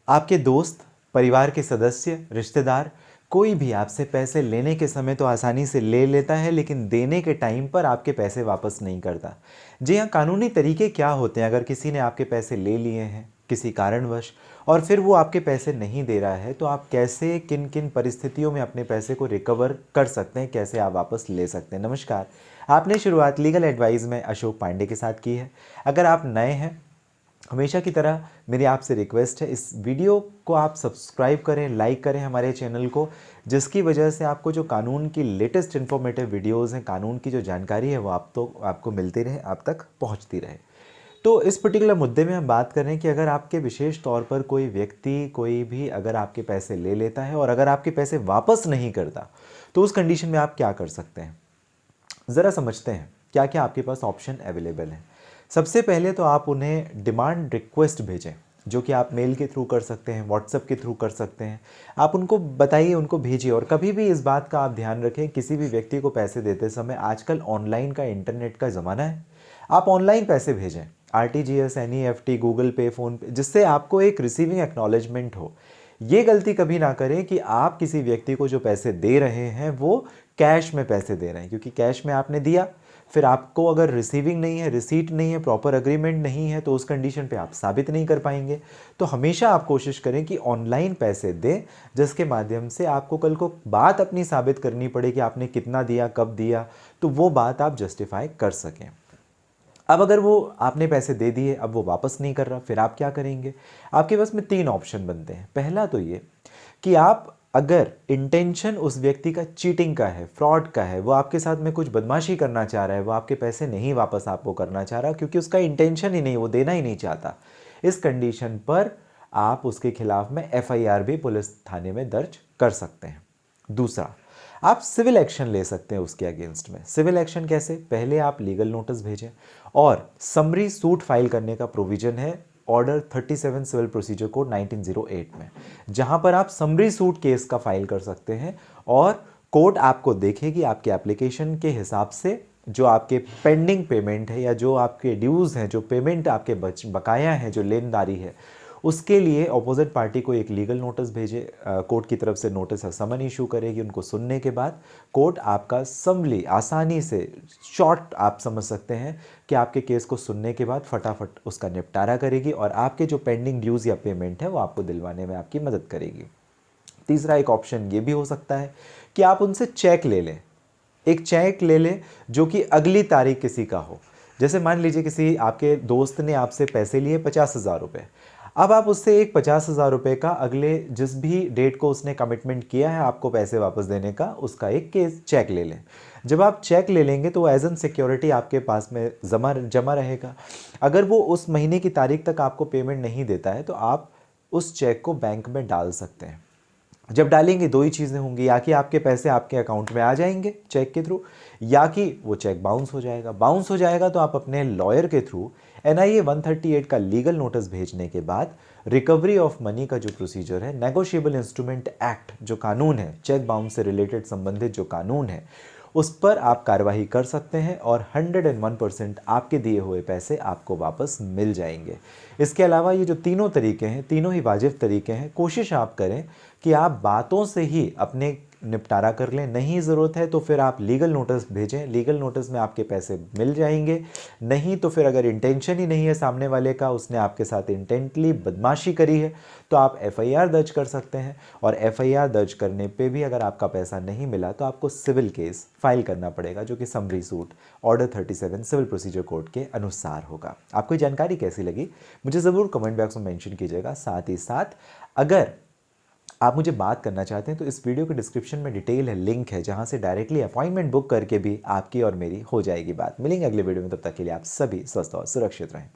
आपके दोस्त, परिवार के सदस्य, रिश्तेदार कोई भी आपसे पैसे लेने के समय तो आसानी से ले लेता है, लेकिन देने के टाइम पर आपके पैसे वापस नहीं करता। जी हाँ, कानूनी तरीके क्या होते हैं अगर किसी ने आपके पैसे ले लिए हैं किसी कारणवश और फिर वो आपके पैसे नहीं दे रहा है, तो आप कैसे किन किन परिस्थितियों में अपने पैसे को रिकवर कर सकते हैं, कैसे आप वापस ले सकते हैं। नमस्कार, आपने शुरुआत लीगल एडवाइस में अशोक पांडे के साथ की है। अगर आप नए हैं, हमेशा की तरह मेरी आपसे रिक्वेस्ट है, इस वीडियो को आप सब्सक्राइब करें, लाइक करें हमारे चैनल को, जिसकी वजह से आपको जो कानून की लेटेस्ट इन्फॉर्मेटिव वीडियोज़ हैं, कानून की जो जानकारी है वो आपको मिलती रहे, आप तक पहुंचती रहे। तो इस पर्टिकुलर मुद्दे में हम बात कर रहे हैं कि अगर आपके विशेष तौर पर कोई व्यक्ति कोई भी अगर आपके पैसे ले लेता है और अगर आपके पैसे वापस नहीं करता, तो उस कंडीशन में आप क्या कर सकते हैं। ज़रा समझते हैं क्या क्या आपके पास ऑप्शन अवेलेबल हैं। सबसे पहले तो आप उन्हें डिमांड रिक्वेस्ट भेजें, जो कि आप मेल के थ्रू कर सकते हैं, व्हाट्सएप के थ्रू कर सकते हैं। आप उनको बताइए, उनको भेजिए। और कभी भी इस बात का आप ध्यान रखें, किसी भी व्यक्ति को पैसे देते समय आजकल ऑनलाइन का, इंटरनेट का ज़माना है, आप ऑनलाइन पैसे भेजें, आरटीजीएस, एनईएफटी, गूगल पे, फ़ोन पे, जिससे आपको एक रिसीविंग एक्नॉलेजमेंट हो। ये गलती कभी ना करें कि आप किसी व्यक्ति को जो पैसे दे रहे हैं वो कैश में पैसे दे रहे हैं, क्योंकि कैश में आपने दिया, फिर आपको अगर रिसीविंग नहीं है, रिसीट नहीं है, प्रॉपर अग्रीमेंट नहीं है, तो उस कंडीशन पे आप साबित नहीं कर पाएंगे। तो हमेशा आप कोशिश करें कि ऑनलाइन पैसे दें, जिसके माध्यम से आपको कल को बात अपनी साबित करनी पड़े कि आपने कितना दिया, कब दिया, तो वो बात आप जस्टिफाई कर सकें। अब अगर वो आपने पैसे दे दिए, अब वो वापस नहीं कर रहा, फिर आप क्या करेंगे। आपके पास में 3 ऑप्शन बनते हैं। पहला तो ये कि आप, अगर इंटेंशन उस व्यक्ति का चीटिंग का है, फ्रॉड का है, वो आपके साथ में कुछ बदमाशी करना चाह रहा है, वो आपके पैसे नहीं वापस आपको करना चाह रहा, क्योंकि उसका इंटेंशन ही नहीं, वो देना ही नहीं चाहता, इस कंडीशन पर आप उसके खिलाफ में एफआईआर भी पुलिस थाने में दर्ज कर सकते हैं। दूसरा, आप सिविल एक्शन ले सकते हैं उसके अगेंस्ट में। सिविल एक्शन कैसे? पहले आप लीगल नोटिस भेजें और समरी सूट फाइल करने का प्रोविजन है ऑर्डर 37 सिविल प्रोसीजर कोड 1908 में, जहां पर आप समरी सूट केस का फाइल कर सकते हैं और कोर्ट आपको देखेगी आपके एप्लीकेशन के हिसाब से जो आपके पेंडिंग पेमेंट है या जो आपके ड्यूज़ हैं, जो पेमेंट आपके बकाया हैं, जो लेनदारी है, उसके लिए अपोजिट पार्टी को एक लीगल नोटिस भेजे, कोर्ट की तरफ से नोटिस समन इशू करेगी। उनको सुनने के बाद कोर्ट आपका समली आसानी से, शॉर्ट आप समझ सकते हैं कि आपके केस को सुनने के बाद फटाफट उसका निपटारा करेगी और आपके जो पेंडिंग ड्यूज़ या पेमेंट है वो आपको दिलवाने में आपकी मदद करेगी। तीसरा एक ऑप्शन ये भी हो सकता है कि आप उनसे चेक ले लें, एक चेक ले लें जो कि अगली तारीख किसी का हो। जैसे मान लीजिए किसी आपके दोस्त ने आपसे पैसे लिए 50,000 रुपये, अब आप उससे एक 50,000 रुपये का अगले जिस भी डेट को उसने कमिटमेंट किया है आपको पैसे वापस देने का, उसका एक केस चेक ले लें। जब आप चेक ले लेंगे तो एज एन सिक्योरिटी आपके पास में जमा रहेगा। अगर वो उस महीने की तारीख तक आपको पेमेंट नहीं देता है तो आप उस चेक को बैंक में डाल सकते हैं। जब डालेंगे 2 ही चीज़ें होंगी, या कि आपके पैसे आपके अकाउंट में आ जाएंगे चेक के थ्रू, या कि वो चेक बाउंस हो जाएगा। बाउंस हो जाएगा तो आप अपने लॉयर के थ्रू एनआईए 138 का लीगल नोटिस भेजने के बाद रिकवरी ऑफ मनी का जो प्रोसीजर है, नेगोशिएबल इंस्ट्रूमेंट एक्ट जो कानून है, चेक बाउंस से रिलेटेड संबंधित जो कानून है, उस पर आप कार्रवाई कर सकते हैं और 101% आपके दिए हुए पैसे आपको वापस मिल जाएंगे। इसके अलावा ये जो तीनों तरीके हैं, तीनों ही वाजिब तरीके हैं। कोशिश आप करें कि आप बातों से ही अपने निपटारा कर लें, नहीं ज़रूरत है तो फिर आप लीगल नोटिस भेजें, लीगल नोटिस में आपके पैसे मिल जाएंगे। नहीं तो फिर अगर इंटेंशन ही नहीं है सामने वाले का, उसने आपके साथ इंटेंटली बदमाशी करी है, तो आप एफआईआर दर्ज कर सकते हैं और एफआईआर दर्ज करने पे भी अगर आपका पैसा नहीं मिला तो आपको सिविल केस फाइल करना पड़ेगा, जो कि summary suit order 37 civil procedure code के अनुसार होगा। आपको जानकारी कैसी लगी मुझे ज़रूर कमेंट बॉक्स में मेंशन कीजिएगा। साथ ही साथ अगर आप मुझे बात करना चाहते हैं तो इस वीडियो के डिस्क्रिप्शन में डिटेल है, लिंक है, जहां से डायरेक्टली अपॉइंटमेंट बुक करके भी आपकी और मेरी हो जाएगी बात। मिलेंगे अगले वीडियो में, तब तक के लिए आप सभी स्वस्थ और सुरक्षित रहें।